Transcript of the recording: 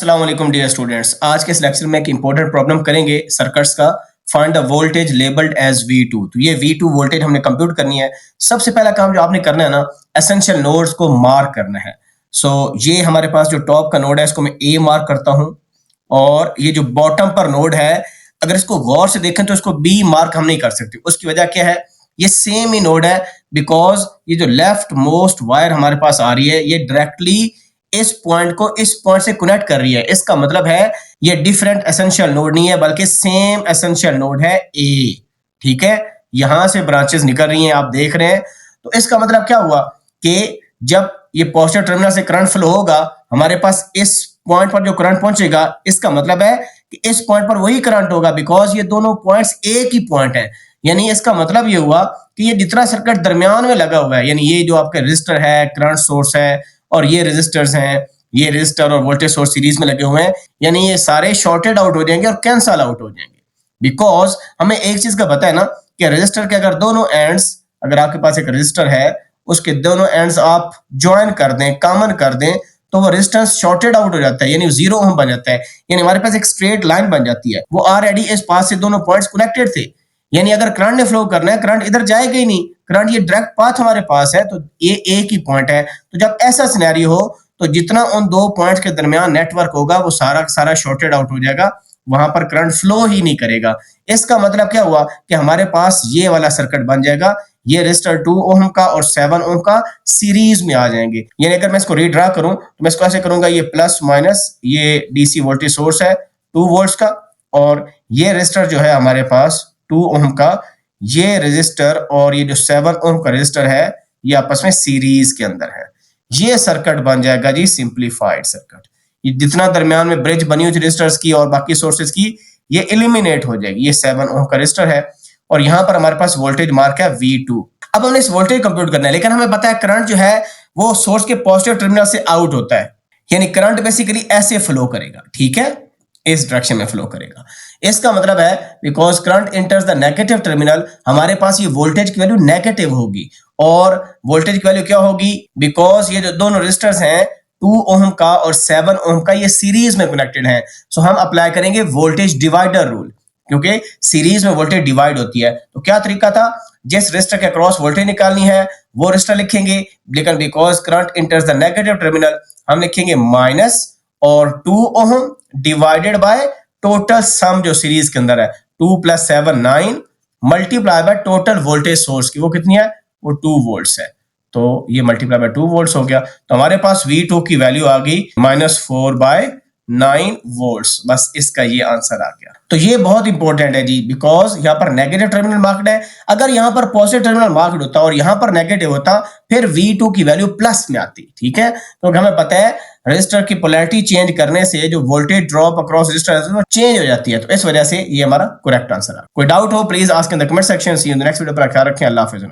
अस्सलाम वालेकुम dear students. आज के इस लेक्चर में एक इंपॉर्टेंट प्रॉब्लम करेंगे सर्किट्स का। Find the voltage labelled as V2। तो ये V2 वोल्टेज हमने कंप्यूट करनी है। सबसे पहला काम जो आपने करना है ना, एसेंशियल नोड्स को मार्क करना है। ये हमारे पास जो टॉप का नोड है इसको मैं A मार्क करता हूं, और ये जो बॉटम पर नोड है अगर इसको गौर से देखें तो इसको B मार्क हम नहीं कर सकते। उसकी वजह क्या है, ये सेम ही नोड है, बिकॉज ये जो लेफ्ट मोस्ट वायर हमारे पास आ रही है ये डायरेक्टली इस पॉइंट को इस पॉइंट से कनेक्ट कर रही है। इसका मतलब है ये डिफरेंट एसेंशियल नोड नहीं है बल्कि सेम एसेंशियल नोड है A। ठीक है, यहां से ब्रांचेस निकल रही हैं, आप देख रहे हैं। तो इसका मतलब क्या हुआ कि जब ये पॉजिटिव टर्मिनल से करंट फ्लो होगा हमारे पास इस पॉइंट पर जो करंट पहुंचेगा, इसका मतलब है कि इस पॉइंट पर वही करंट होगा, बिकॉज ये दोनों पॉइंट्स एक ही पॉइंट है। यानी इसका मतलब ये हुआ कि ये जितना सर्किट दरमियान में लगा हुआ है, यानी ये जो आपके रजिस्टर है, करंट सोर्स है, और ये रेजिस्टर्स हैं, ये रेजिस्टर और वोल्टेज सोर्स सीरीज में लगे हुए हैं, यानी ये सारे शॉर्टेड आउट हो जाएंगे और कैंसल आउट हो जाएंगे। बिकॉज हमें एक चीज का पता है ना कि रेजिस्टर के अगर दोनों एंड्स, अगर आपके पास एक रेजिस्टर है उसके दोनों एंड्स आप ज्वाइन कर दें, कॉमन कर दें, तो वो रेजिस्टेंस शॉर्टेड आउट हो जाता है, यानी 0 ओम बन जाता है। यानी हमारे पास एक स्ट्रेट लाइन बन जाती है। वो ऑलरेडी इस पास से दोनों पॉइंट्स कनेक्टेड थे, यानी अगर करंट ने फ्लो करना है, करंट इधर जाएगा ही नहीं, करंट ये डायरेक्ट पाथ हमारे पास है, तो ये एक ही पॉइंट है। तो जब ऐसा सिनेरियो हो तो जितना उन दो पॉइंट्स के दरमियान नेटवर्क होगा वो सारा सारा शॉर्टेड आउट हो जाएगा, वहां पर करंट फ्लो ही नहीं करेगा। इसका मतलब क्या हुआ कि हमारे पास ये वाला सर्किट बन जाएगा, ये रेजिस्टर 2 ओम का और 7 ओम का सीरीज में आ जाएंगे। यानी अगर मैं इसको रीड्रा करूं तो मैं इसको ऐसे करूंगा, ये प्लस माइनस, ये डीसी वोल्टेज सोर्स है 2 वोल्ट्स का, और ये रेजिस्टर जो है हमारे पास 2 ओम का, ये रेजिस्टर और ये जो 7 ओम का रेजिस्टर है ये आपस में सीरीज के अंदर है। ये सर्किट बन जाएगा जी सिंपलीफाइड सर्किट। ये जितना दरमियान में ब्रिज बनी हुई थी रेजिस्टर्स की और बाकी सोर्सेज की, ये एलिमिनेट हो जाएगी। ये 7 ओम का रेजिस्टर है और यहाँ पर हमारे पास वोल्टेज मार्क है V2। अब हमने इस वोल्टेज कंप्यूट करना है, लेकिन हमें पता है करंट जो है वो सोर्स के पॉजिटिव टर्मिनल से आउट होता है, यानी करंट बेसिकली ऐसे फ्लो करेगा। ठीक है, इस डायरेक्शन में फ्लो करेगा। इसका मतलब है because current enters the negative terminal, हमारे पास ये वोल्टेज की वैल्यू नेगेटिव होगी। और वोल्टेज की वैल्यू क्या होगी, बिकॉज ये जो दोनों रेजिस्टर्स हैं 2 ओम का और 7 ओम का, ये सीरीज में कनेक्टेड हैं। सो हम अप्लाई करेंगे वोल्टेज डिवाइडर रूल, क्योंकि सीरीज में वोल्टेज डिवाइड होती है। तो क्या तरीका था, जिस रेजिस्टर के अक्रॉस वोल्टेज निकालनी है वो रेजिस्टर लिखेंगे, लेकिन because current enters the negative terminal हम लिखेंगे माइनस और 2 ओम डिवाइडेड बाय टोटल सम जो सीरीज के अंदर है 2 + 7 9 multiply by total voltage source की, वो कितनी है, वो 2 वोल्ट्स है। तो ये मल्टीप्लाई बाय 2 वोल्ट्स हो गया, तो हमारे पास V2 की वैल्यू आ गई -4/9 वोल्ट्स। बस इसका ये आंसर आ गया। तो ये बहुत इंपॉर्टेंट है जी, बिकॉज यहाँ पर नेगेटिव टर्मिनल मार्क्ड है। अगर यहाँ पर पॉजिटिव टर्मिनल मार्क्ड होता और यहाँ पर नेगेटिव होता फिर V2 की वैल्यू प्लस में आती। ठीक है, क्योंकि हमें पता है रेजिस्टर की पोलैरिटी चेंज करने से जो वोल्टेज ड्रॉप अक्रॉस रेजिस्टर है वो चेंज हो जाती है। तो इस वजह से ये हमारा करेक्ट आंसर है। कोई डाउट हो please ask in the comment section. See you in the next video पर। ख्याल रखें, अल्लाह हाफिज़।